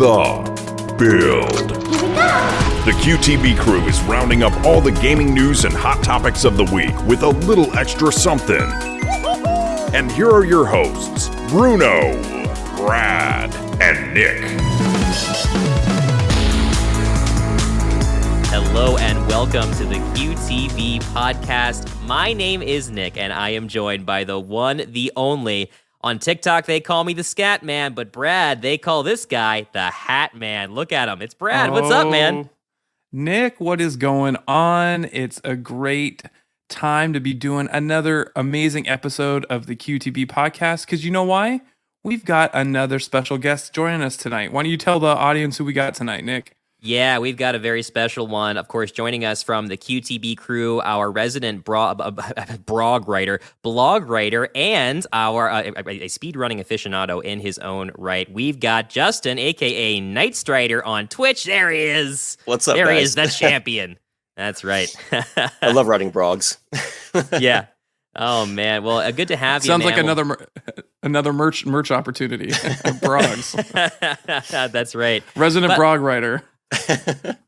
The Build. The QTB crew is rounding up all the gaming news and hot topics of the week with a little extra something. And here are your hosts, Bruno, Brad, and Nick. Hello and welcome to the QTB podcast. My name is Nick and I am joined by the one, the only. On TikTok, they call me the Scat Man, but Brad, they call this guy the Hat Man. Look at him. It's Brad. What's up, man? Nick, what is going on? It's a great time to be doing another amazing episode of the QTB podcast, because you know why? We've got another special guest joining us tonight. Why don't you tell the audience who we got tonight, Nick? Yeah, we've got a very special one. Of course, joining us from the QTB crew, our resident blog writer, and our a speedrunning aficionado in his own right. We've got Justin, a.k.a. Night Strider, on Twitch. There he is. What's up, There guys? he is, the champion. That's right. I love writing blogs. Yeah. Oh, man. Well, good to have you, Sounds man. like another merch opportunity. Brogs. That's right. Resident Brog writer.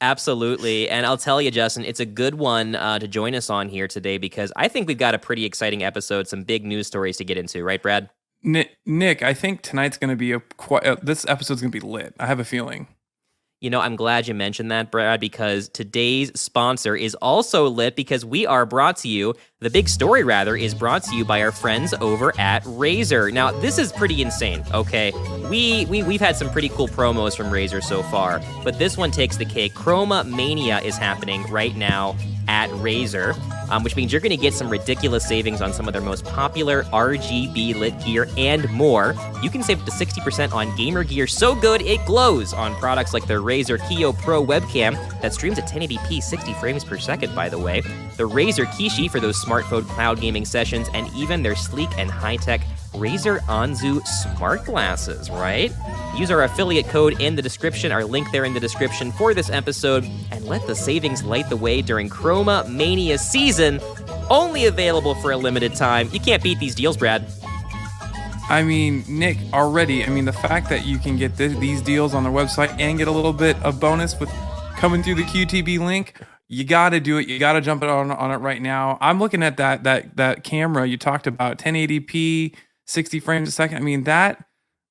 Absolutely. And I'll tell you, Justin, it's a good one to join us on here today because I think we've got a pretty exciting episode, some big news stories to get into, right, Brad? Nick, I think tonight's going to be this episode's going to be lit. I have a feeling. You know, I'm glad you mentioned that, Brad, because today's sponsor is also lit because we are brought to you, the big story rather, is brought to you by our friends over at Razer. Now, this is pretty insane, okay? We've had some pretty cool promos from Razer so far, but this one takes the cake. Chroma Mania is happening right now at Razer, which means you're going to get some ridiculous savings on some of their most popular RGB lit gear and more. You can save up to 60% on gamer gear so good it glows on products like their Razer Kiyo Pro webcam that streams at 1080p 60 frames per second, by the way, the Razer Kishi for those smartphone cloud gaming sessions, and even their sleek and high-tech Razer Anzu smart glasses, right? Use our affiliate code in the description, our link there in the description for this episode, and let the savings light the way during Chroma Mania season. Only available for a limited time. You can't beat these deals, Brad. I mean, Nick, already, the fact that you can get these deals on their website and get a little bit of bonus with coming through the QTB link, you got to do it. You got to jump on it right now. I'm looking at that camera you talked about, 1080p, 60 frames a second.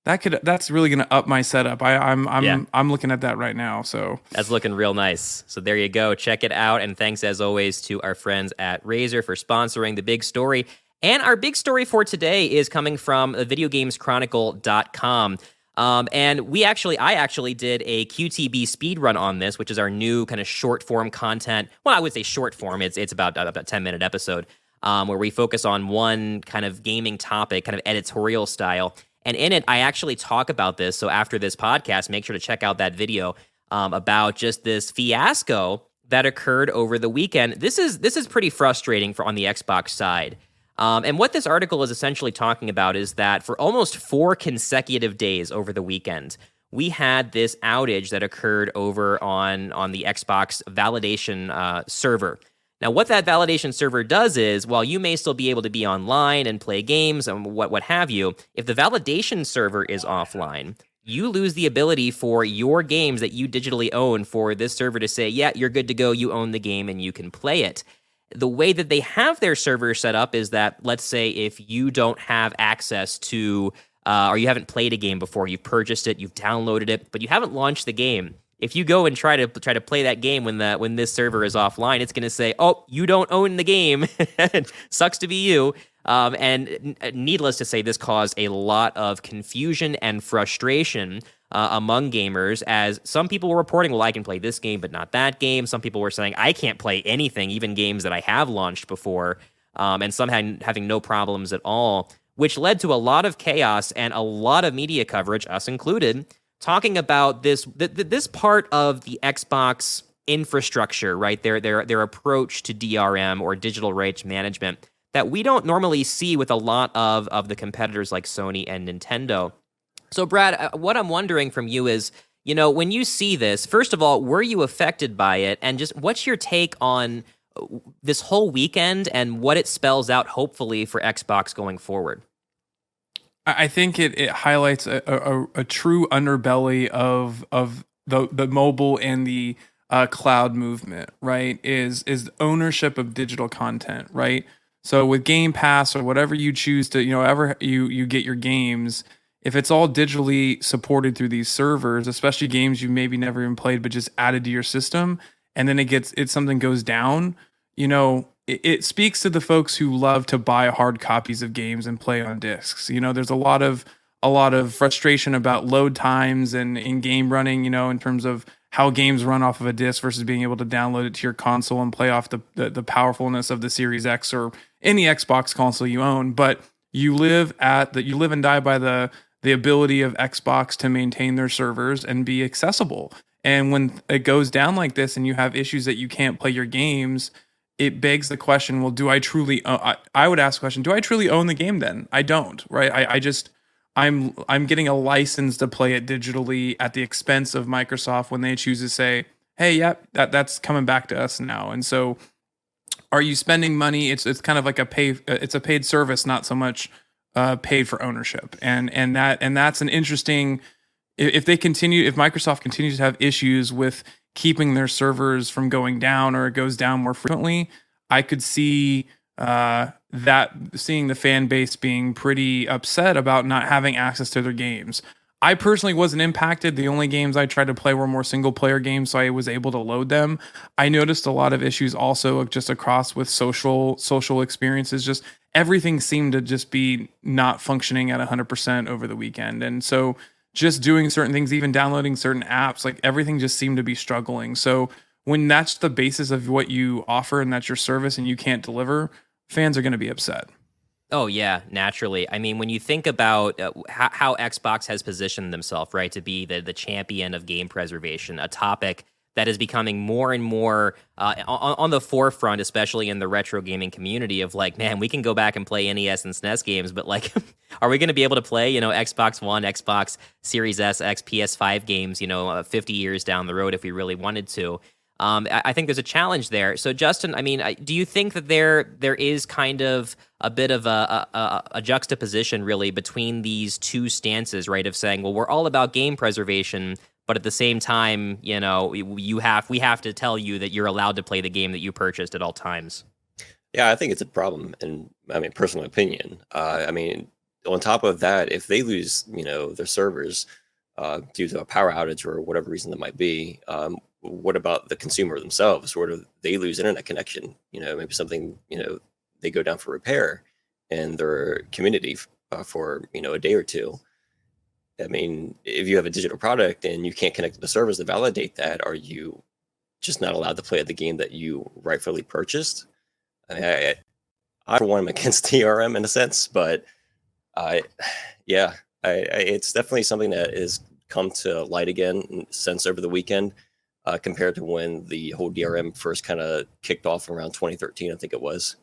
That's really going to up my setup. I'm looking at that right now. So that's looking real nice. So there you go. Check it out. And thanks as always to our friends at Razer for sponsoring the big story. And our big story for today is coming from videogameschronicle.com. And I actually did a QTB speedrun on this, which is our new kind of short form content. Well, I would say short form. It's about a 10-minute episode where we focus on one kind of gaming topic, kind of editorial style. And in it, I actually talk about this. So after this podcast, make sure to check out that video about just this fiasco that occurred over the weekend. This is pretty frustrating on the Xbox side. And what this article is essentially talking about is that for almost 4 consecutive days over the weekend, we had this outage that occurred over on the Xbox validation server. Now, what that validation server does is, while you may still be able to be online and play games and what have you, if the validation server is offline, you lose the ability for your games that you digitally own for this server to say, yeah, you're good to go, you own the game, and you can play it. The way that they have their server set up is that, let's say, if you don't have access to, or you haven't played a game before, you've purchased it, you've downloaded it, but you haven't launched the game. If you go and try to play that game when this server is offline, it's going to say, "Oh, you don't own the game." Sucks to be you. And needless to say, this caused a lot of confusion and frustration among gamers, as some people were reporting, well, I can play this game, but not that game. Some people were saying, I can't play anything, even games that I have launched before, and some having no problems at all, which led to a lot of chaos and a lot of media coverage, us included, talking about this part of the Xbox infrastructure, right? Their approach to DRM, or digital rights management, that we don't normally see with a lot of the competitors like Sony and Nintendo. So, Brad, what I'm wondering from you is, when you see this, first of all, were you affected by it? And just what's your take on this whole weekend and what it spells out, hopefully, for Xbox going forward? I think it highlights a true underbelly of the mobile and the cloud movement, right? Is ownership of digital content, right? So with Game Pass or whatever you choose to, ever you get your games, if it's all digitally supported through these servers, especially games you maybe never even played but just added to your system, and then something goes down, it speaks to the folks who love to buy hard copies of games and play on discs. There's a lot of frustration about load times and in game running, in terms of how games run off of a disc versus being able to download it to your console and play off the powerfulness of the Series X or any Xbox console you own. But you live and die by the ability of Xbox to maintain their servers and be accessible. And when it goes down like this and you have issues that you can't play your games, it begs the question, well, do I truly I would ask the question, do I truly own the game then? I don't, right? I'm getting a license to play it digitally at the expense of Microsoft when they choose to say, hey, yep, that's coming back to us now. And so are you spending money? It's kind of like it's a paid service, not so much paid for ownership. And that's an interesting, if Microsoft continues to have issues with keeping their servers from going down or it goes down more frequently, I could see seeing the fan base being pretty upset about not having access to their games. I personally wasn't impacted. The only games I tried to play were more single player games, so I was able to load them. I noticed a lot of issues also just across with social experiences. Just everything seemed to just be not functioning at 100% over the weekend. And so just doing certain things, even downloading certain apps, like everything just seemed to be struggling. So when that's the basis of what you offer and that's your service and you can't deliver, fans are going to be upset. Oh, yeah, naturally. I mean, when you think about how Xbox has positioned themselves, right, to be the champion of game preservation, a topic that is becoming more and more on the forefront, especially in the retro gaming community of like, man, we can go back and play NES and SNES games, but like, are we going to be able to play, Xbox One, Xbox Series S, X, PS5 games, 50 years down the road if we really wanted to? I think there's a challenge there. So, Justin, I mean, do you think that there is kind of a bit of a juxtaposition, really, between these two stances, right? Of saying, well, we're all about game preservation, but at the same time, we have to tell you that you're allowed to play the game that you purchased at all times. Yeah, I think it's a problem, and I mean, personal opinion. I mean, on top of that, if they lose, their servers due to a power outage or whatever reason that might be, what about the consumer themselves? Or do they lose internet connection? Maybe something, they go down for repair in their community for, a day or two. I mean, if you have a digital product and you can't connect to the servers to validate that, are you just not allowed to play the game that you rightfully purchased? I mean, I for one, am against DRM in a sense, but it's definitely something that has come to light again since over the weekend. Compared to when the whole DRM first kind of kicked off around 2013, I think it was.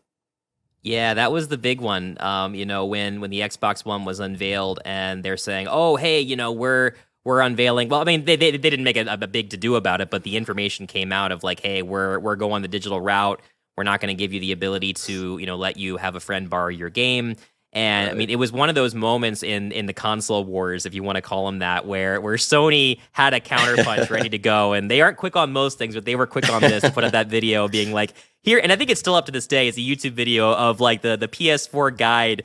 Yeah, that was the big one. When the Xbox One was unveiled, and they're saying, "Oh, hey, we're unveiling." Well, I mean, they didn't make a big to do about it, but the information came out of like, "Hey, we're going the digital route. We're not going to give you the ability to let you have a friend borrow your game." And right. I mean, it was one of those moments in the console wars, if you want to call them that, where Sony had a counterpunch ready to go, and they aren't quick on most things, but they were quick on this to put up that video being like, here, and I think it's still up to this day. It's a YouTube video of like the PS4 guide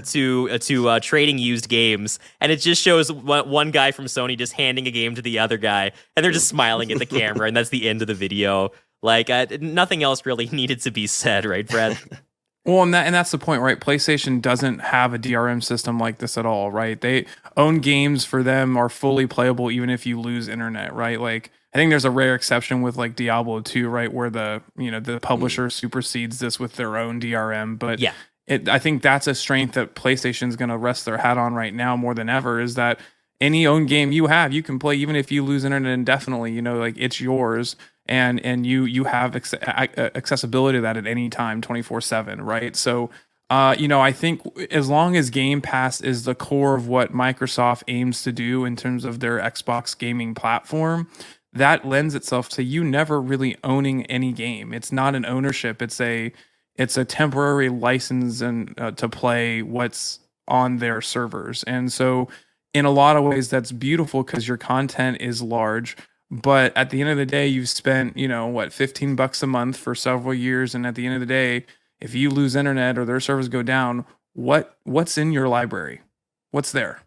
to trading used games, and it just shows one guy from Sony just handing a game to the other guy, and they're just smiling at the camera, and that's the end of the video. Like nothing else really needed to be said, right, Brad? Well, and that's the point, right? PlayStation doesn't have a DRM system like this at all, right? They own games for them are fully playable even if you lose internet, right? Like I think there's a rare exception with like Diablo 2, right, where the publisher supersedes this with their own DRM, but yeah. I think that's a strength that PlayStation's going to rest their hat on right now more than ever, is that any own game you have, you can play even if you lose internet indefinitely, like it's yours. And you have accessibility to that at any time, 24/7, right? So, I think as long as Game Pass is the core of what Microsoft aims to do in terms of their Xbox gaming platform, that lends itself to you never really owning any game. It's not an ownership. It's a temporary license and to play what's on their servers. And so in a lot of ways that's beautiful because your content is large, but at the end of the day you've spent, $15 a month for several years, and at the end of the day, if you lose internet or their servers go down, what's in your library? What's there?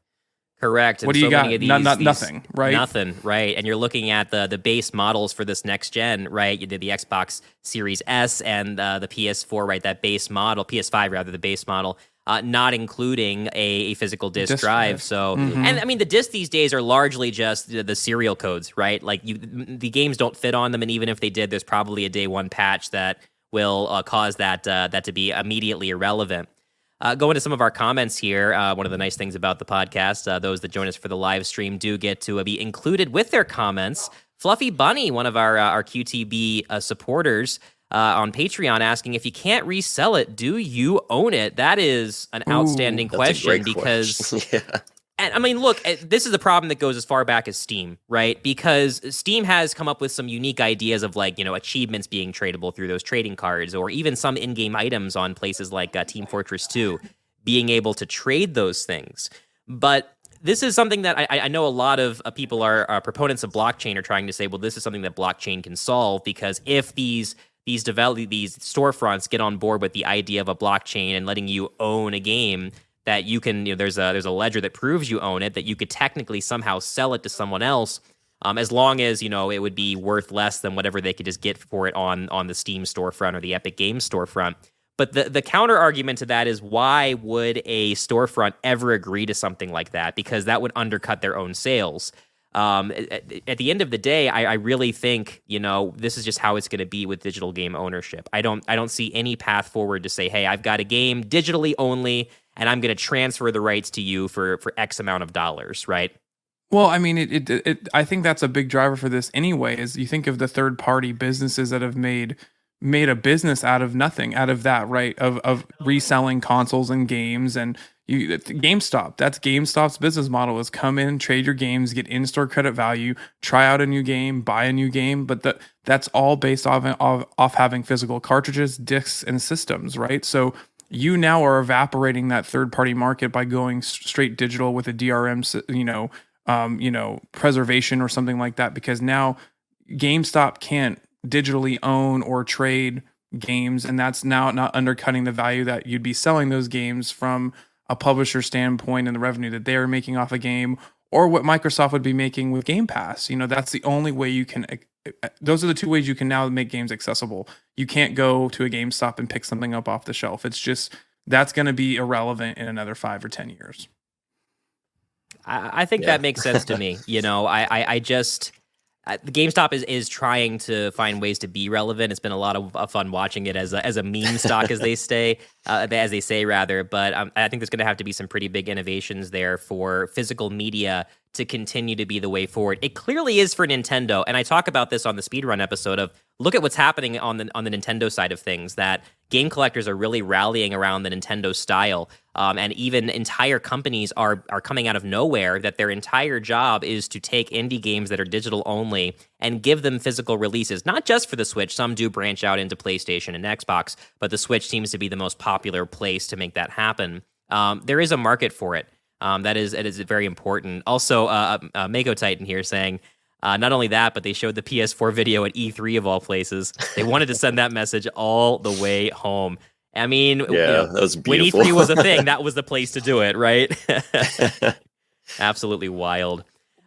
Correct. What do you got? Nothing, right? Nothing, right? And you're looking at the base models for this next gen, right? You did the Xbox Series S and the PS4, right? That base model, PS5 rather, the base model, not including a physical disk drive. So, and I mean, the discs these days are largely just the serial codes, right? Like the games don't fit on them, and even if they did, there's probably a day one patch that will cause that to be immediately irrelevant. Going to some of our comments here, one of the nice things about the podcast, those that join us for the live stream do get to be included with their comments. Fluffy Bunny, one of our QTB supporters on Patreon, asking, if you can't resell it, do you own it? That is an outstanding question because... Yeah. And I mean, look, this is a problem that goes as far back as Steam, right? Because Steam has come up with some unique ideas of achievements being tradable through those trading cards, or even some in-game items on places like Team Fortress 2, being able to trade those things. But this is something that I know a lot of people are proponents of blockchain are trying to say, well, this is something that blockchain can solve, because if these storefronts get on board with the idea of a blockchain and letting you own a game, that you can, there's a ledger that proves you own it, that you could technically somehow sell it to someone else, as long as, it would be worth less than whatever they could just get for it on the Steam storefront or the Epic Games storefront. But the counter argument to that is, why would a storefront ever agree to something like that? Because that would undercut their own sales. At the end of the day, I really think, this is just how it's going to be with digital game ownership. I don't see any path forward to say, hey, I've got a game digitally only, and I'm going to transfer the rights to you for X amount of dollars, right? Well, I mean, I think that's a big driver for this anyway, is you think of the third-party businesses that have made a business out of nothing, out of that, right? Of reselling consoles and games. And GameStop, that's GameStop's business model, is come in, trade your games, get in-store credit value, try out a new game, buy a new game. But that's all based off having physical cartridges, discs, and systems, right? So you now are evaporating that third-party market by going straight digital with a DRM, preservation or something like that, because now GameStop can't digitally own or trade games, and that's now not undercutting the value that you'd be selling those games from a publisher standpoint and the revenue that they're making off a game, or what Microsoft would be making with Game Pass. That's the only way you can. Those are the two ways you can now make games accessible. You can't go to a GameStop and pick something up off the shelf. It's just, that's going to be irrelevant in another 5 or 10 years. I think that makes sense to me. I just... the GameStop is trying to find ways to be relevant. It's been a lot of fun watching it as a meme stock, as they say. But I think there's going to have to be some pretty big innovations there for physical media to continue to be the way forward. It clearly is for Nintendo, and I talk about this on the Speedrun episode of, look at what's happening on the Nintendo side of things, that game collectors are really rallying around the Nintendo style, and even entire companies are coming out of nowhere that their entire job is to take indie games that are digital only and give them physical releases, not just for the Switch. Some do branch out into PlayStation and Xbox, but the Switch seems to be the most popular place to make that happen. There is a market for it. It is very important. Also, Mako Titan here saying, not only that, but they showed the PS4 video at E3 of all places. They wanted to send that message all the way home. I mean, that was beautiful. When E3 was a thing, that was the place to do it, right? Absolutely wild.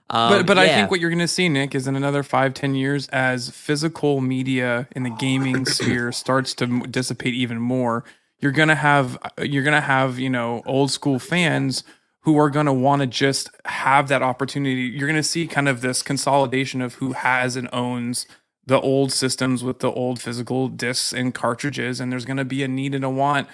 But I think what you're going to see, Nick, is in another 5-10 years, as physical media in the gaming sphere starts to dissipate even more, you're going to have old school fans who are going to want to just have that opportunity. You're going to see kind of this consolidation of who has and owns the old systems with the old physical discs and cartridges, and there's going to be a need and a want,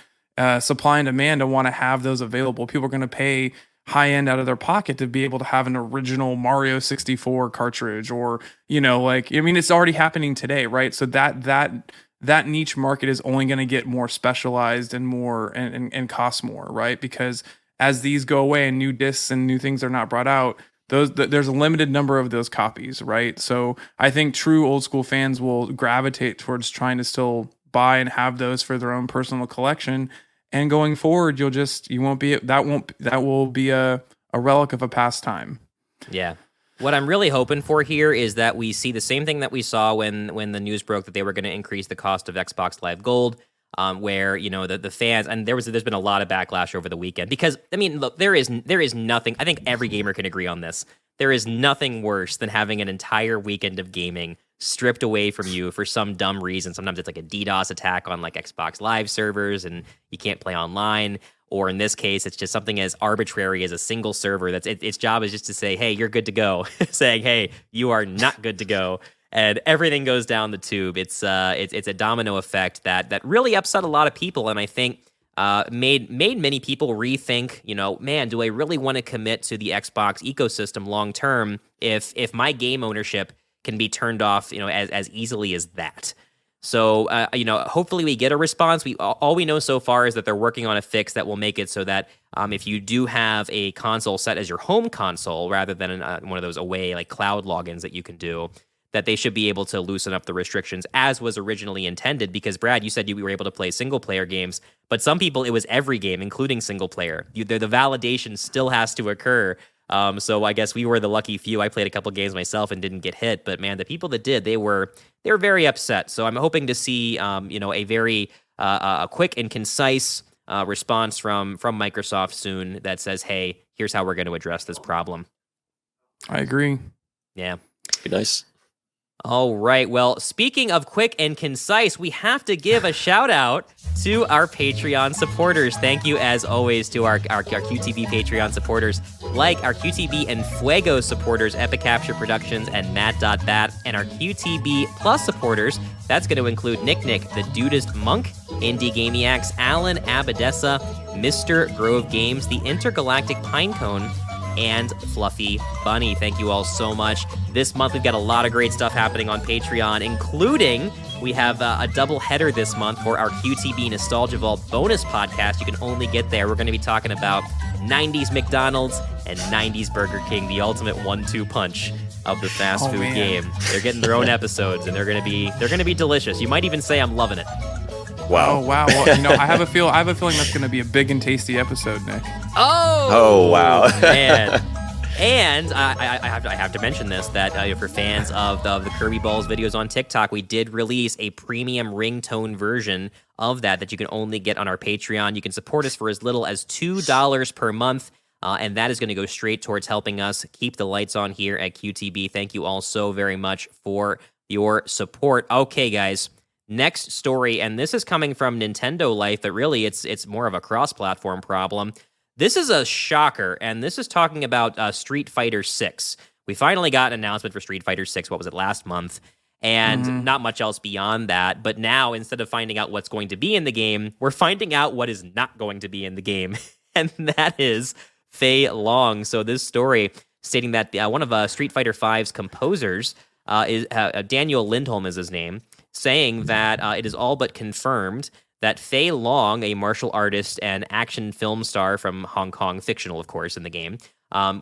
supply and demand, to want to have those available. People are going to pay high end out of their pocket to be able to have an original Mario 64 cartridge, or it's already happening today, right? So that niche market is only going to get more specialized and more and cost more, right? Because as these go away and new discs and new things are not brought out, there's a limited number of those copies, right? So I think true old school fans will gravitate towards trying to still buy and have those for their own personal collection. and going forward, that will be a relic of a past time. Yeah. What I'm really hoping for here is that we see the same thing that we saw when the news broke that they were going to increase the cost of Xbox Live Gold, where the fans, and there's been a lot of backlash over the weekend because I mean, look, there is nothing. I think every gamer can agree on this. There is nothing worse than having an entire weekend of gaming stripped away from you for some dumb reason. Sometimes it's like a DDoS attack on like Xbox Live servers, and you can't play online. Or in this case, it's just something as arbitrary as a single server. That's its job is just to say, "Hey, you're good to go," saying, "Hey, you are not good to go," and everything goes down the tube. It's a domino effect that really upset a lot of people, and I think made many people rethink. Man, do I really want to commit to the Xbox ecosystem long term if my game ownership can be turned off, as easily as that? So, hopefully we get a response. All we know so far is that they're working on a fix that will make it so that if you do have a console set as your home console rather than one of those away like cloud logins that you can do, that they should be able to loosen up the restrictions as was originally intended. Because Brad, you said you were able to play single player games, but some people it was every game, including single player. The validation still has to occur. So I guess we were the lucky few. I played a couple games myself and didn't get hit, but man, the people that did, they were very upset. So I'm hoping to see, a very a quick and concise response from Microsoft soon that says, "Hey, here's how we're going to address this problem." I agree. Yeah. Be nice. All right. Well, speaking of quick and concise, we have to give a shout out to our Patreon supporters. Thank you, as always, to our QTB Patreon supporters, like our QTB and Fuego supporters, Epic Capture Productions and Matt.Bat, and our QTB Plus supporters. That's going to include Nick, the Dudist Monk, Indie Gamiacs, Alan Abadessa, Mr. Grove Games, the Intergalactic Pinecone, and Fluffy Bunny. Thank you all so much. This month we've got a lot of great stuff happening on Patreon, including we have a double header this month for our QTB Nostalgia Vault bonus podcast. You can only get there. We're going to be talking about 90s McDonald's and 90s Burger King, the ultimate 1-2 punch of the fast food game. They're getting their own episodes, and they're going to be delicious. You might even say I'm loving it. Wow. Oh, wow. Well, I have a feeling that's going to be a big and tasty episode, Nick. Oh, wow. Man. And I have to mention this, that for fans of the Kirby Balls videos on TikTok, we did release a premium ringtone version of that you can only get on our Patreon. You can support us for as little as $2 per month, and that is going to go straight towards helping us keep the lights on here at QTB. Thank you all so very much for your support. Okay, guys. Next story, and this is coming from Nintendo Life, but really it's more of a cross-platform problem. This is a shocker, and this is talking about Street Fighter 6. We finally got an announcement for Street Fighter 6, what was it, last month? And not much else beyond that. But now, instead of finding out what's going to be in the game, we're finding out what is not going to be in the game. And that is Fei Long. So this story stating that one of Street Fighter V's composers, is Daniel Lindholm is his name, saying that it is all but confirmed that Fei Long, a martial artist and action film star from Hong Kong, fictional, of course, in the game,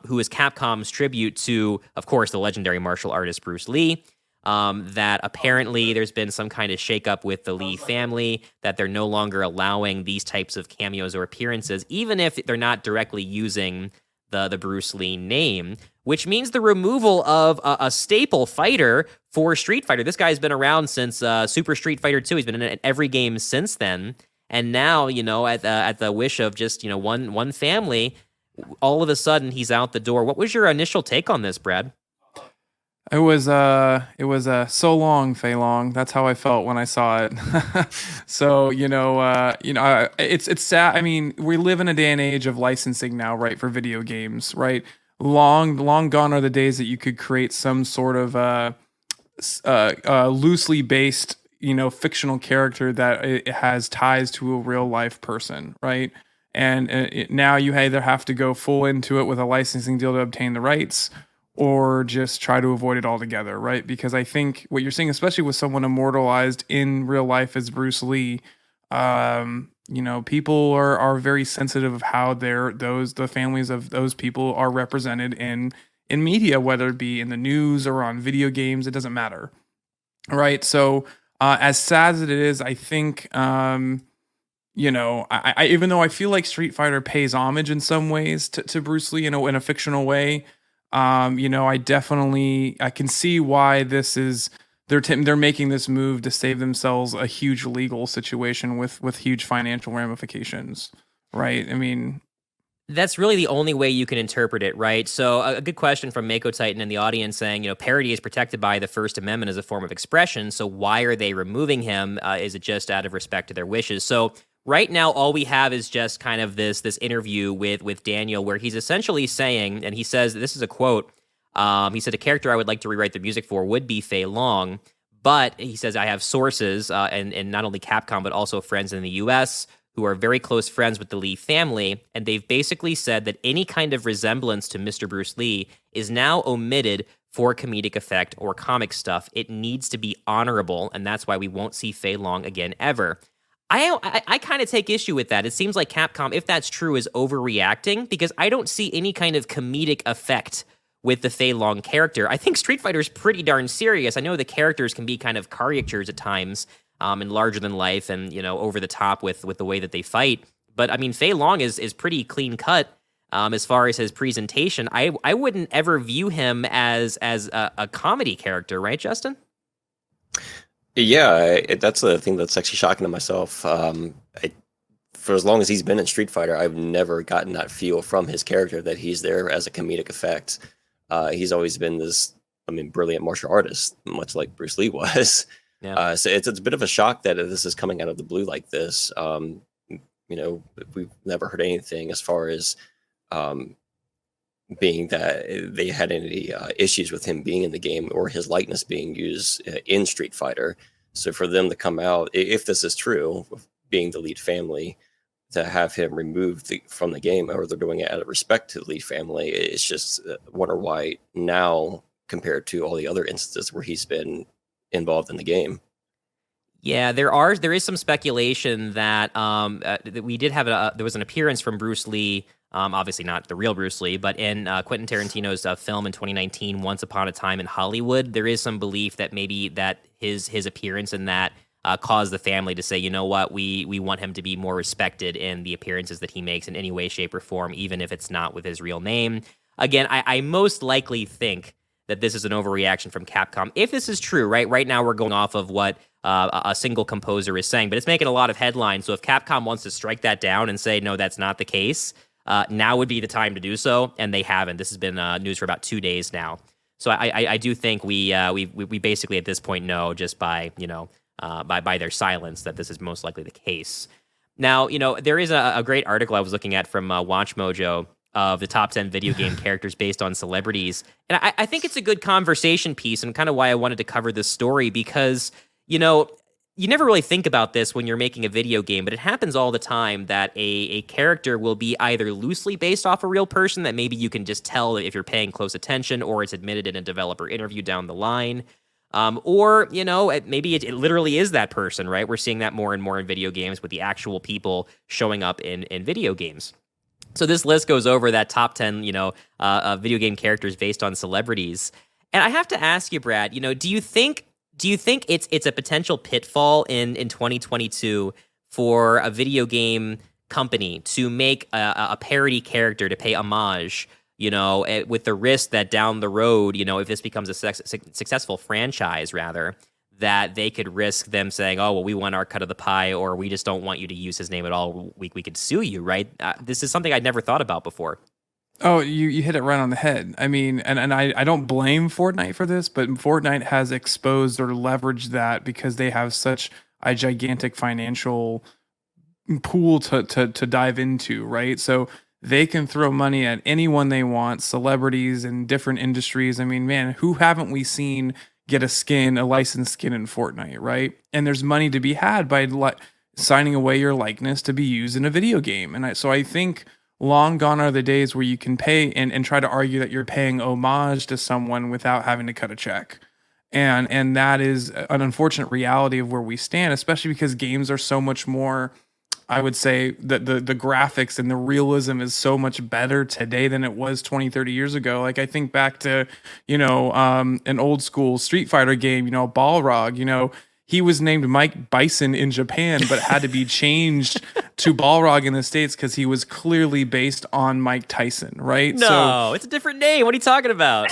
who is Capcom's tribute to, of course, the legendary martial artist Bruce Lee, that apparently there's been some kind of shakeup with the Lee family, that they're no longer allowing these types of cameos or appearances, even if they're not directly using the Bruce Lee name, which means the removal of a staple fighter for Street Fighter. This guy's been around since Super Street Fighter 2. He's been in every game since then. And now, at the wish of just, one family, all of a sudden he's out the door. What was your initial take on this, Brad? It was so long, Fei Long. That's how I felt when I saw it. So it's sad. I mean, we live in a day and age of licensing now, right, for video games, right? Long gone are the days that you could create some sort of loosely based, fictional character that it has ties to a real life person, right? And now you either have to go full into it with a licensing deal to obtain the rights, or just try to avoid it altogether, right? Because I think what you're seeing, especially with someone immortalized in real life as Bruce Lee, people are very sensitive of how the families of those people are represented in media, whether it be in the news or on video games, it doesn't matter, right? So as sad as it is, I think I even though I feel like Street Fighter pays homage in some ways to Bruce Lee, in a fictional way, I can see why this is they're making this move to save themselves a huge legal situation with huge financial ramifications, right? I mean, That's really the only way you can interpret it, right? So a good question from Mako Titan in the audience saying, parody is protected by the First Amendment as a form of expression. So why are they removing him? Is it just out of respect to their wishes? So right now, all we have is just kind of this interview with Daniel where he's essentially saying, and he says, this is a quote, he said, a character I would like to rewrite the music for would be Fei Long. But he says, I have sources, and not only Capcom, but also friends in the US who are very close friends with the Lee family, and they've basically said that any kind of resemblance to Mr. Bruce Lee is now omitted for comedic effect or comic stuff. It needs to be honorable, and that's why we won't see Fei Long again ever. I kind of take issue with that. It seems like Capcom, if that's true, is overreacting because I don't see any kind of comedic effect with the Fei Long character. I think Street Fighter is pretty darn serious. I know the characters can be kind of caricatures at times, and larger than life and, over the top with the way that they fight. But I mean, Fei Long is pretty clean cut as far as his presentation. I wouldn't ever view him as a comedy character, right, Justin? Yeah, that's the thing that's actually shocking to myself. For as long as he's been in Street Fighter, I've never gotten that feel from his character that he's there as a comedic effect. He's always been this, brilliant martial artist, much like Bruce Lee was. Yeah. So it's a bit of a shock that this is coming out of the blue like this. We've never heard anything as far as being that they had any issues with him being in the game or his likeness being used in Street Fighter. So for them to come out, if this is true, being the lead family, to have him removed from the game, or they're doing it out of respect to the lead family, it's just wonder why now compared to all the other instances where he's been involved in the game. Yeah, there is some speculation that that we did have there was an appearance from Bruce Lee, obviously not the real Bruce Lee, but in Quentin Tarantino's film in 2019, Once Upon a Time in Hollywood. There is some belief that maybe that his appearance in that caused the family to say, you know what, we want him to be more respected in the appearances that he makes in any way, shape, or form, even if it's not with his real name. Again, I most likely think that this is an overreaction from Capcom. If this is true, right now we're going off of what a single composer is saying, but it's making a lot of headlines. So if Capcom wants to strike that down and say, no, that's not the case, now would be the time to do so, and they haven't. This has been news for about 2 days now. So I do think we basically at this point know just by by their silence that this is most likely the case. Now, there is a great article I was looking at from Watch Mojo of the top 10 video game characters based on celebrities. And I think it's a good conversation piece and kind of why I wanted to cover this story because, you never really think about this when you're making a video game, but it happens all the time that a character will be either loosely based off a real person that maybe you can just tell if you're paying close attention, or it's admitted in a developer interview down the line. Or, maybe it literally is that person, right? We're seeing that more and more in video games with the actual people showing up in video games. So this list goes over that top 10, video game characters based on celebrities. And I have to ask you, Brad, do you think it's a potential pitfall in 2022 for a video game company to make a parody character to pay homage, with the risk that down the road, if this becomes a successful franchise, rather, that they could risk them saying, oh, well, we want our cut of the pie, or we just don't want you to use his name at all. We could sue you, right? This is something I'd never thought about before. Oh, you hit it right on the head. I mean, and I don't blame Fortnite for this, but Fortnite has exposed or leveraged that because they have such a gigantic financial pool to dive into, right? So they can throw money at anyone they want, celebrities in different industries. I mean, man, who haven't we seen get a licensed skin in Fortnite, right? And there's money to be had by signing away your likeness to be used in a video game. And so I think long gone are the days where you can pay and try to argue that you're paying homage to someone without having to cut a check. And that is an unfortunate reality of where we stand, especially because games are so much more, I would say that the graphics and the realism is so much better today than it was 20, 30 years ago. Like I think back to, an old school Street Fighter game, Balrog, he was named Mike Bison in Japan, but had to be changed to Balrog in the States because he was clearly based on Mike Tyson, right? No, it's a different name. What are you talking about?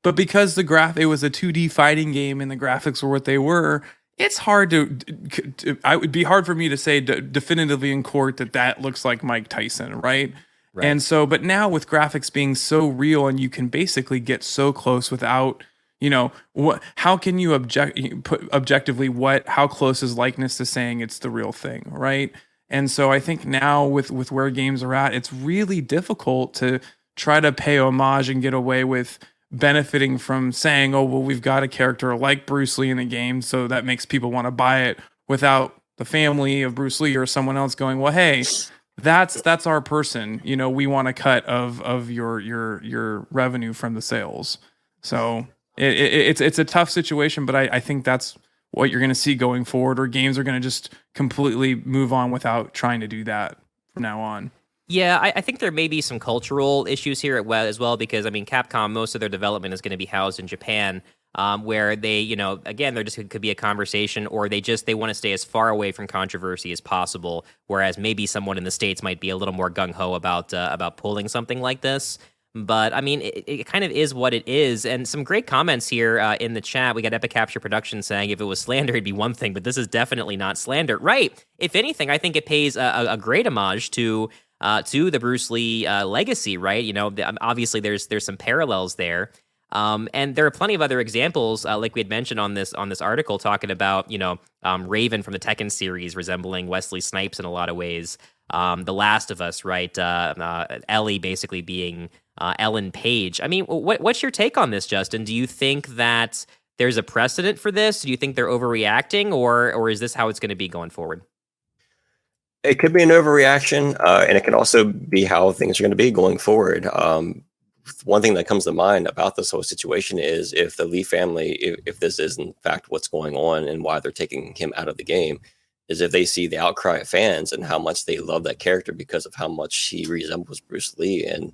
But because it was a 2D fighting game and the graphics were what they were, it's hard it would be hard for me to say definitively in court that looks like Mike Tyson, right? Right. And so, but now with graphics being so real and you can basically get so close without, how can you objectively how close is likeness to saying it's the real thing, right? And so I think now with where games are at, it's really difficult to try to pay homage and get away with benefiting from saying, oh, well, we've got a character like Bruce Lee in the game, so that makes people want to buy it, without the family of Bruce Lee or someone else going, well, hey, that's our person. We want a cut of your revenue from the sales. So it's a tough situation, but I think that's what you're going to see going forward, or games are going to just completely move on without trying to do that from now on. Yeah, I think there may be some cultural issues here as well, because, I mean, Capcom, most of their development is going to be housed in Japan, where they, again, there just could be a conversation, or they want to stay as far away from controversy as possible, whereas maybe someone in the States might be a little more gung-ho about pulling something like this. But, I mean, it kind of is what it is. And some great comments here in the chat. We got Epic Capture Productions saying if it was slander, it'd be one thing, but this is definitely not slander. Right. If anything, I think it pays a great homage to the Bruce Lee legacy, right? Obviously there's some parallels there. And there are plenty of other examples, like we had mentioned on this article, talking about, Raven from the Tekken series resembling Wesley Snipes in a lot of ways. The Last of Us, right? Ellie basically being Ellen Page. I mean, what's your take on this, Justin? Do you think that there's a precedent for this? Do you think they're overreacting, or is this how it's going to be going forward? It could be an overreaction, and it can also be how things are going to be going forward. One thing that comes to mind about this whole situation is if the Lee family, if this is in fact what's going on and why they're taking him out of the game, is if they see the outcry of fans and how much they love that character because of how much he resembles Bruce Lee. And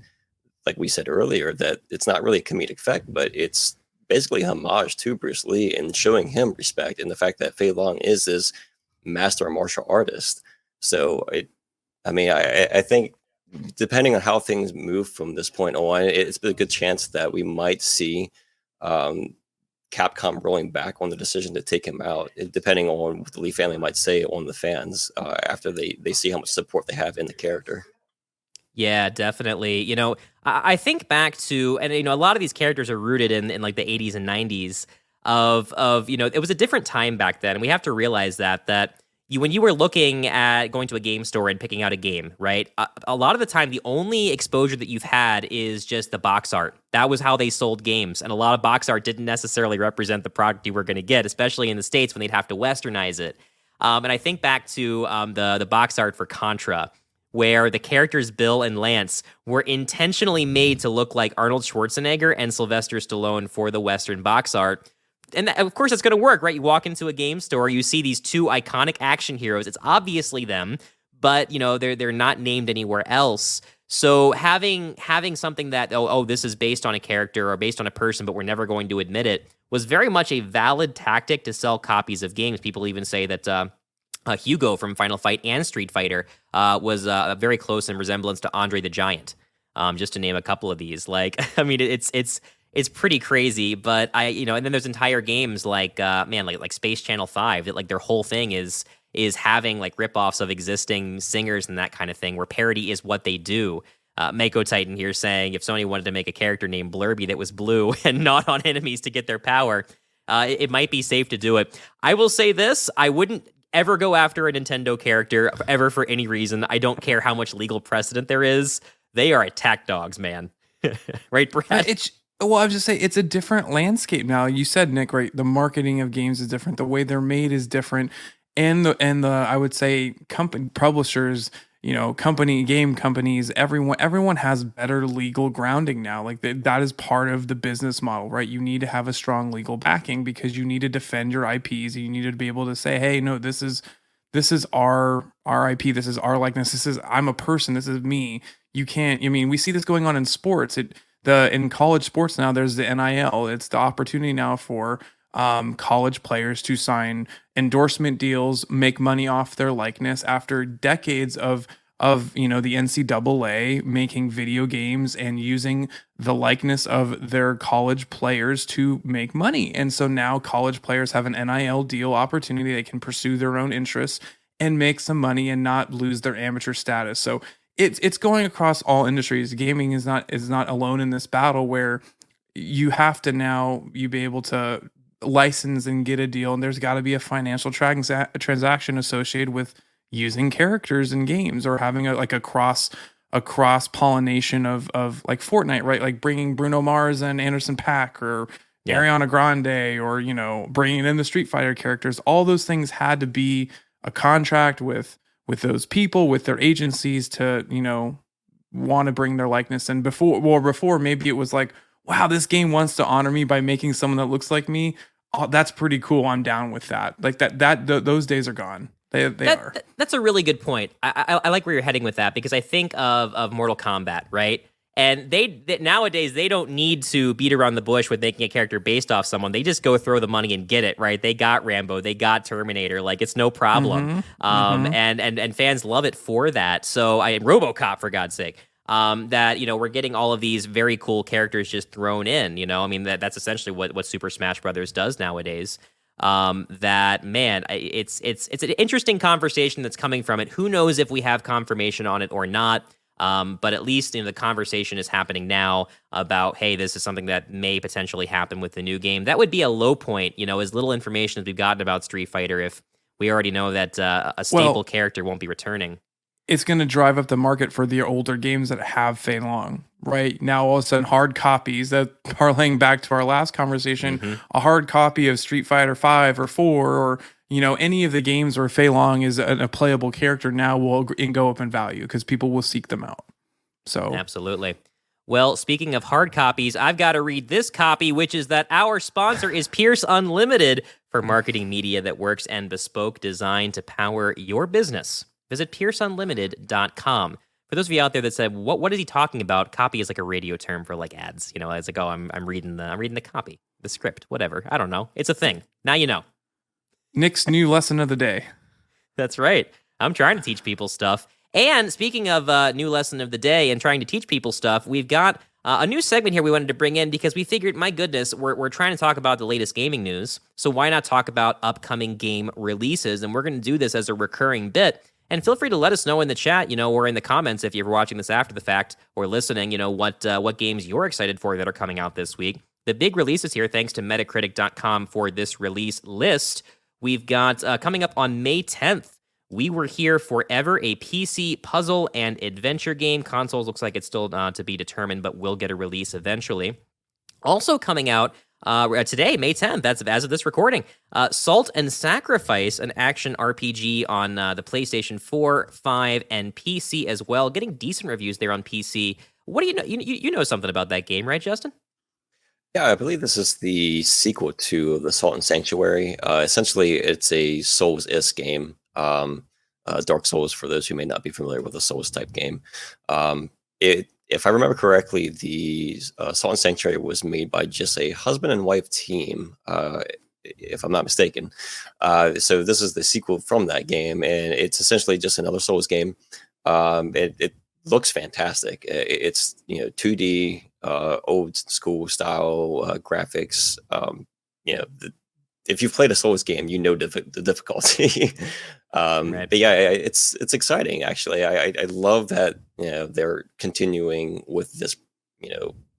like we said earlier, that it's not really a comedic effect, but it's basically a homage to Bruce Lee and showing him respect, and the fact that Fei Long is this master martial artist. So I think depending on how things move from this point on, it's a good chance that we might see Capcom rolling back on the decision to take him out, depending on what the Lee family might say on the fans after they see how much support they have in the character. Yeah, definitely. I think back to, and a lot of these characters are rooted in like the 80s and 90s of it was a different time back then, and we have to realize that when you were looking at going to a game store and picking out a game, right? A lot of the time, the only exposure that you've had is just the box art. That was how they sold games, and a lot of box art didn't necessarily represent the product you were going to get, especially in the States when they'd have to westernize it. And I think back to the box art for Contra, where the characters Bill and Lance were intentionally made to look like Arnold Schwarzenegger and Sylvester Stallone for the Western box art. And of course, it's going to work, right? You walk into a game store, you see these two iconic action heroes. It's obviously them, but they're not named anywhere else. So having something that this is based on a character or based on a person, but we're never going to admit it, was very much a valid tactic to sell copies of games. People even say that Hugo from Final Fight and Street Fighter was very close in resemblance to Andre the Giant, just to name a couple of these. Like, I mean, it's pretty crazy, but and then there's entire games like Space Channel 5 that like their whole thing is having like ripoffs of existing singers and that kind of thing, where parody is what they do. Mako Titan here saying if Sony wanted to make a character named Blurby that was blue and not on enemies to get their power, it might be safe to do it. I will say this, I wouldn't ever go after a Nintendo character ever for any reason. I don't care how much legal precedent there is. They are attack dogs, man. Right, Brad? Well, I was just saying, it's a different landscape now. You said, Nick, right? The marketing of games is different. The way they're made is different. And the I would say publishers, game companies, everyone has better legal grounding now. Like that is part of the business model, right? You need to have a strong legal backing because you need to defend your IPs. You need to be able to say, hey, no, this is our IP. This is our likeness. I'm a person. This is me. You can't. We see this going on in sports. In college sports now, there's the NIL. It's the opportunity now for college players to sign endorsement deals, make money off their likeness after decades of the NCAA making video games and using the likeness of their college players to make money. And so now college players have an NIL deal opportunity. They can pursue their own interests and make some money and not lose their amateur status. So it's going across all industries. Gaming is not alone in this battle, where you have to now be able to license and get a deal, and there's got to be a financial transaction associated with using characters in games, or having a cross pollination of like Fortnite, right? Like bringing Bruno Mars and Anderson .Paak, or Ariana Grande, or bringing in the Street Fighter characters. All those things had to be a contract with those people, with their agencies, to want to bring their likeness. And before maybe it was like, wow, this game wants to honor me by making someone that looks like me. Oh, that's pretty cool. I'm down with that. Like those days are gone. They are. That's a really good point. I like where you're heading with that, because I think of Mortal Kombat, right? And they nowadays, they don't need to beat around the bush with making a character based off someone. They just go throw the money and get it, right? They got Rambo, they got Terminator, like it's no problem. And fans love it for that. So RoboCop, for God's sake. That we're getting all of these very cool characters just thrown in. I mean, that's essentially what Super Smash Brothers does nowadays. That, man, it's an interesting conversation that's coming from it. Who knows if we have confirmation on it or not? But at least the conversation is happening now about, hey, this is something that may potentially happen with the new game. That would be a low point, as little information as we've gotten about Street Fighter, if we already know that a staple character won't be returning. It's going to drive up the market for the older games that have Fei Long. Right now, all of a sudden, hard copies, that parlaying back to our last conversation, a hard copy of Street Fighter 5 or 4, or any of the games where Fei Long is a playable character now will go up in value, because people will seek them out. So absolutely. Well, speaking of hard copies, I've got to read this copy, which is that our sponsor is Pierce Unlimited, for marketing media that works and bespoke design to power your business. Visit pierceunlimited.com. For those of you out there that said, what is he talking about? Copy is like a radio term for like ads. It's like, oh, I'm reading the copy, the script, whatever. I don't know. It's a thing. Now you know. Nick's new lesson of the day. That's right. I'm trying to teach people stuff. And speaking of new lesson of the day and trying to teach people stuff, we've got a new segment here we wanted to bring in, because we figured, my goodness, we're trying to talk about the latest gaming news. So why not talk about upcoming game releases? And we're going to do this as a recurring bit. And feel free to let us know in the chat, or in the comments if you're watching this after the fact or listening, what games you're excited for that are coming out this week. The big releases here, thanks to Metacritic.com for this release list. We've got coming up on May 10th, We Were Here Forever, a PC puzzle and adventure game. Consoles looks like it's still to be determined, but will get a release eventually. Also coming out today, May 10th, that's as of this recording, Salt and Sacrifice, an action RPG on the PlayStation 4, 5, and PC as well. Getting decent reviews there on PC. What do you know? You know something about that game, right, Justin? Yeah, I believe this is the sequel to the Salt and Sanctuary. Essentially, it's a Souls-esque game. Dark Souls, for those who may not be familiar with a Souls-type game. If I remember correctly, the Salt and Sanctuary was made by just a husband and wife team, if I'm not mistaken. So this is the sequel from that game, and it's essentially just another Souls game. It looks fantastic. It's 2D, old school style graphics. If you've played a Souls game, the difficulty. Right. But yeah, it's exciting actually. I love that they're continuing with this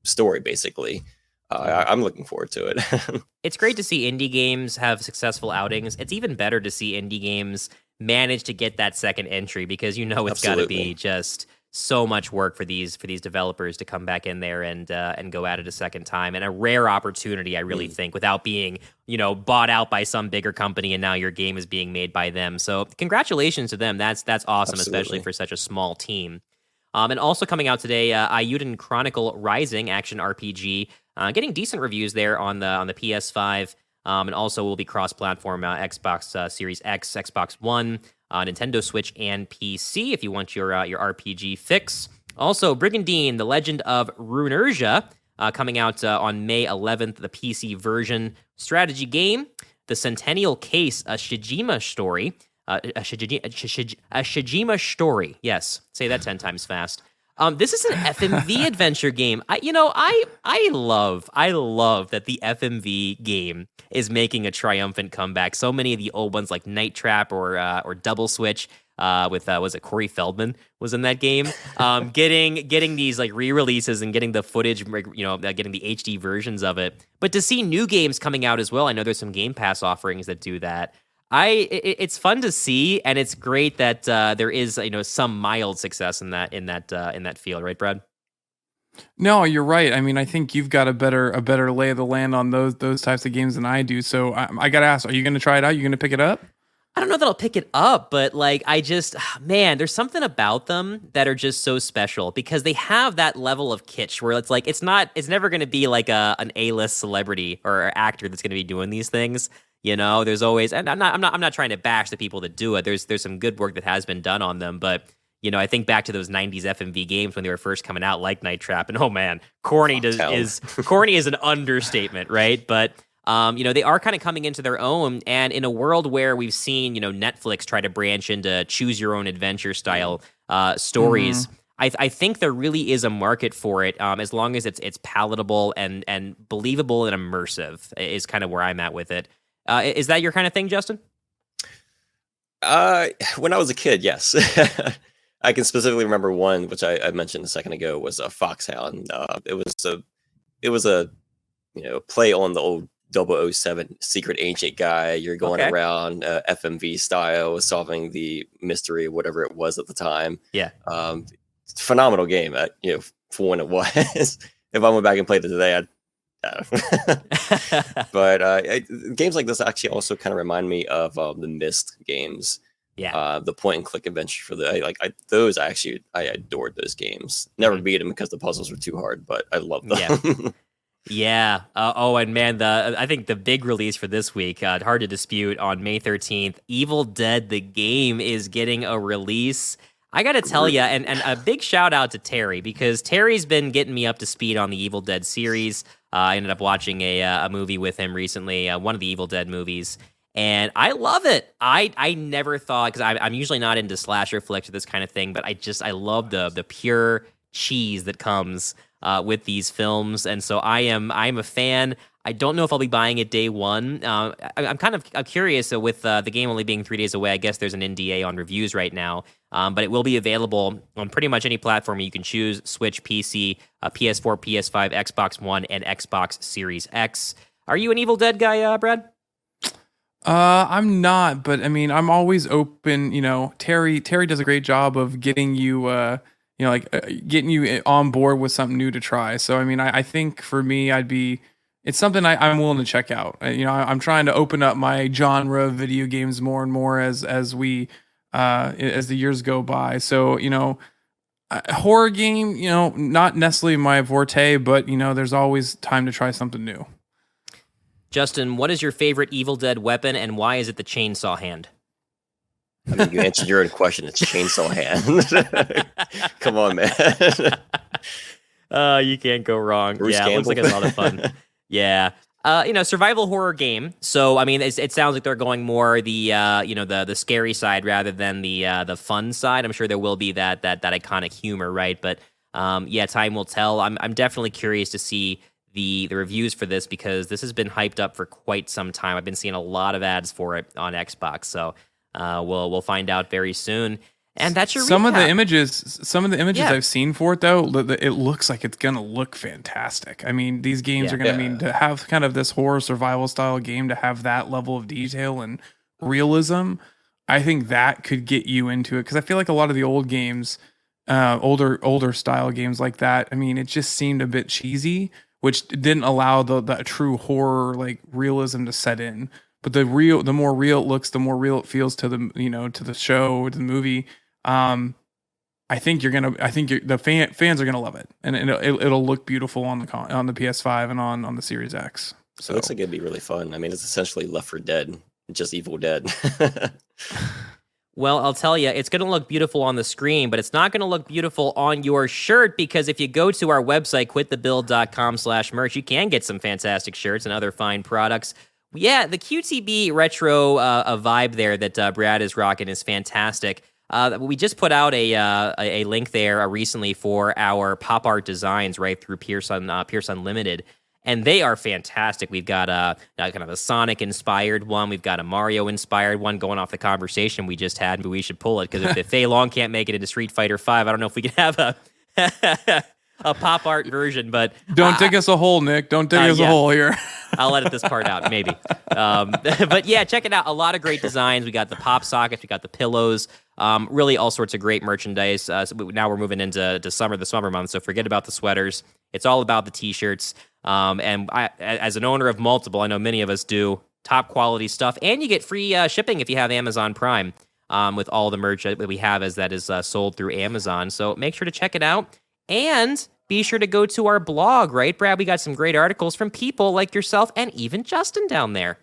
story basically. I'm looking forward to it. It's great to see indie games have successful outings. It's even better to see indie games manage to get that second entry, because it's got to be just so much work for these developers to come back in there and go at it a second time, and a rare opportunity, I really think, without being bought out by some bigger company and now your game is being made by them. So congratulations to them. That's awesome. Absolutely. Especially for such a small team. And also coming out today, Ayuden Chronicle Rising action RPG, getting decent reviews there on the PS5, and also will be cross-platform Xbox Series X, Xbox One, Nintendo Switch, and PC if you want your RPG fix. Also, Brigandine, The Legend of Runersia, coming out on May 11th, the PC version. Strategy game, The Centennial Case, a Shijima story. A Shijima story. Yes, say that 10 times fast. This is an FMV adventure game. I love that the FMV game is making a triumphant comeback. So many of the old ones like Night Trap or Double Switch with was it Corey Feldman was in that game. Getting these like re-releases and getting the footage, getting the HD versions of it. But to see new games coming out as well, I know there's some Game Pass offerings that do that. It's fun to see, and it's great that there is some mild success in that field, right, Brad? No, you're right. I mean, I think you've got a better lay of the land on those types of games than I do. So I gotta ask, are you going to try it out? You going to pick it up? I don't know that I'll pick it up, but like there's something about them that are just so special because they have that level of kitsch where it's like it's never going to be like an A-list celebrity or actor that's going to be doing these things. There's always, and I'm not trying to bash the people that do it. There's some good work that has been done on them, but I think back to those '90s FMV games when they were first coming out, like Night Trap, and oh man, corny is an understatement, right? But they are kind of coming into their own, and in a world where we've seen Netflix try to branch into choose your own adventure style stories. Mm-hmm. I think there really is a market for it, as long as it's palatable and believable and immersive is kind of where I'm at with it. Is that your kind of thing, Justin? When I was a kid, yes. I can specifically remember one, which I mentioned a second ago, was a Foxhound. It was a play on the old 007 secret agent guy. You're going around FMV style, solving the mystery, whatever it was at the time. Yeah. Phenomenal game, for when it was. If I went back and played it today, I'd but games like this actually also kind of remind me of the Myst games. Yeah. The point and click adventure for I adored those games. Never beat them because the puzzles were too hard, but I love them. Yeah. Yeah. And man, I think the big release for this week, hard to dispute, on May 13th, Evil Dead the game is getting a release. I got to tell you, and a big shout out to Terry, because Terry's been getting me up to speed on the Evil Dead series. I ended up watching a movie with him recently, one of the Evil Dead movies, and I love it. I never thought, because I'm usually not into slasher flicks or this kind of thing, but I love the pure cheese that comes with these films, and so I'm a fan. I don't know if I'll be buying it day one. I'm curious with the game only being 3 days away. I guess there's an NDA on reviews right now, but it will be available on pretty much any platform you can choose: Switch, PC, PS4, PS5, Xbox One, and Xbox Series X. Are you an Evil Dead guy, Brad? I'm not, but I mean, I'm always open. Terry does a great job of getting you, getting you on board with something new to try. So I mean, I think for me, it's something I'm willing to check out. I'm trying to open up my genre of video games more and more as the years go by. So, a horror game, not necessarily my forte, but there's always time to try something new. Justin, what is your favorite Evil Dead weapon, and why is it the chainsaw hand? I mean, you answered your own question. It's chainsaw hand. Come on, man. You can't go wrong. Bruce Campbell. It looks like a lot of fun. Yeah. Survival horror game. So, I mean, it sounds like they're going more the scary side rather than the fun side. I'm sure there will be that iconic humor, right? But time will tell. I'm definitely curious to see the reviews for this, because this has been hyped up for quite some time. I've been seeing a lot of ads for it on Xbox, so we'll find out very soon. And that's your some recap. of the images I've seen for it, though, it looks like it's gonna look fantastic. I mean, these games are gonna mean to have kind of this horror survival style game, to have that level of detail and realism. I think that could get you into it, because I feel like a lot of the old games, older style games like that, I mean, it just seemed a bit cheesy, which didn't allow the true horror like realism to set in. But the more real it looks, the more real it feels to the to the show, to the movie. I think the fans are gonna love it, and it'll look beautiful on the PS5 and on the Series X. So it looks like it'd be really fun. I mean, it's essentially Left 4 Dead, just Evil Dead. Well, I'll tell you, it's going to look beautiful on the screen, but it's not going to look beautiful on your shirt, because if you go to our website, quitthebuild.com/merch, you can get some fantastic shirts and other fine products. Yeah, the QTB retro vibe there that Brad is rocking is fantastic. We just put out a link there recently for our pop art designs right through Pierce Unlimited. And they are fantastic. We've got kind of a Sonic-inspired one. We've got a Mario-inspired one going off the conversation we just had, but we should pull it, because if Fei Long can't make it into Street Fighter V, I don't know if we can have a pop art version. But don't dig us a hole, Nick. Don't dig us a hole here. I'll edit this part out, maybe. But yeah, check it out. A lot of great designs. We got the pop sockets. We got the pillows. Really all sorts of great merchandise. Now we're moving into the summer months, so forget about the sweaters. It's all about the T-shirts. And I, as an owner of multiple, I know many of us do, top quality stuff. And you get free shipping if you have Amazon Prime with all the merch that we have that is sold through Amazon. So make sure to check it out. And be sure to go to our blog, right, Brad? We got some great articles from people like yourself and even Justin down there.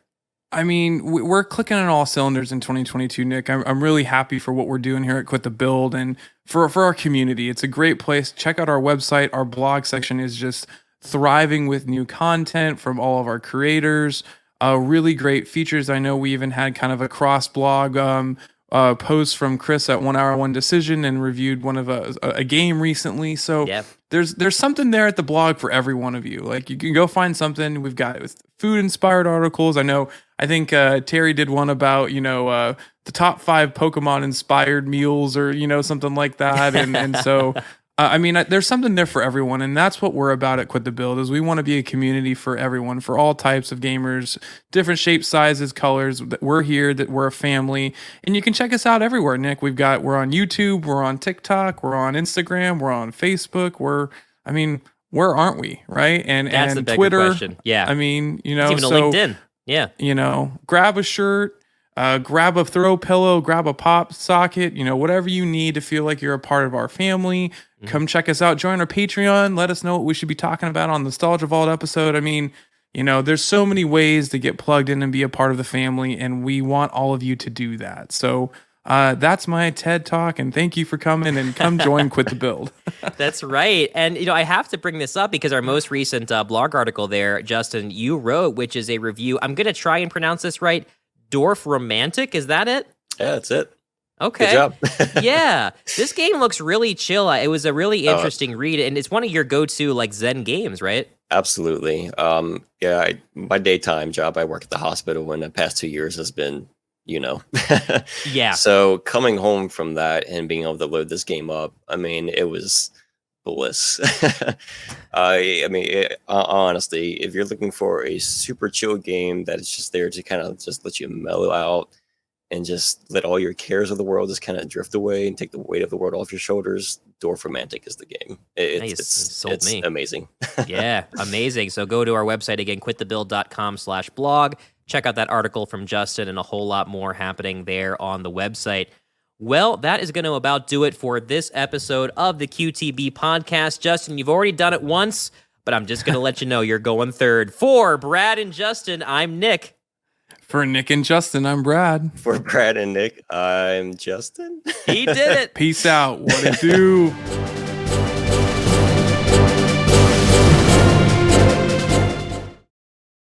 I mean, we're clicking on all cylinders in 2022, Nick. I'm really happy for what we're doing here at Quit the Build and for our community. It's a great place. Check out our website. Our blog section is just thriving with new content from all of our creators. Really great features. I know we even had kind of a cross-blog post from Chris at 1 Hour 1 Decision and reviewed one of a game recently. So yep. There's something there at the blog for every one of you. Like, you can go find something. We've got food inspired articles. I think Terry did one about the top 5 Pokemon inspired meals, or something like that. And so I mean, there's something there for everyone, and that's what we're about at Quit the Build. Is we want to be a community for everyone, for all types of gamers, different shapes, sizes, colors. We're here, that we're a family, and you can check us out everywhere, Nick. We're on YouTube, we're on TikTok, we're on Instagram, we're on Facebook. Where aren't we, right? And that's the bigger Twitter. Question. Yeah, I mean, it's even a LinkedIn. Yeah, grab a shirt. Grab a throw pillow, grab a pop socket, whatever you need to feel like you're a part of our family. Mm-hmm. Come check us out. Join our Patreon. Let us know what we should be talking about on the Nostalgia Vault episode. I mean, there's so many ways to get plugged in and be a part of the family, and we want all of you to do that. So that's my TED Talk, and thank you for coming, and come join Quit the Build. That's right. And, I have to bring this up because our most recent blog article there, Justin, you wrote, which is a review. I'm going to try and pronounce this right. Dwarf Romantic, is that it? Yeah, that's it. Okay. Good job. Yeah, this game looks really chill. It was a really interesting read, and it's one of your go-to Zen games, right? Absolutely. My daytime job, I work at the hospital, and the past 2 years has been, Yeah. So coming home from that and being able to load this game up, it was bliss. Honestly, if you're looking for a super chill game that is just there to kind of just let you mellow out and just let all your cares of the world just kind of drift away and take the weight of the world off your shoulders, Dwarf Romantic is the game. It's amazing. Yeah, amazing. So go to our website again, quitthebuild.com/blog. Check out that article from Justin and a whole lot more happening there on the website. Well, that is going to about do it for this episode of the QTB podcast. Justin, you've already done it once, but I'm just going to let you know you're going third. For Brad and Justin, I'm Nick. For Nick and Justin, I'm Brad. For Brad and Nick, I'm Justin. He did it. Peace out. What it do?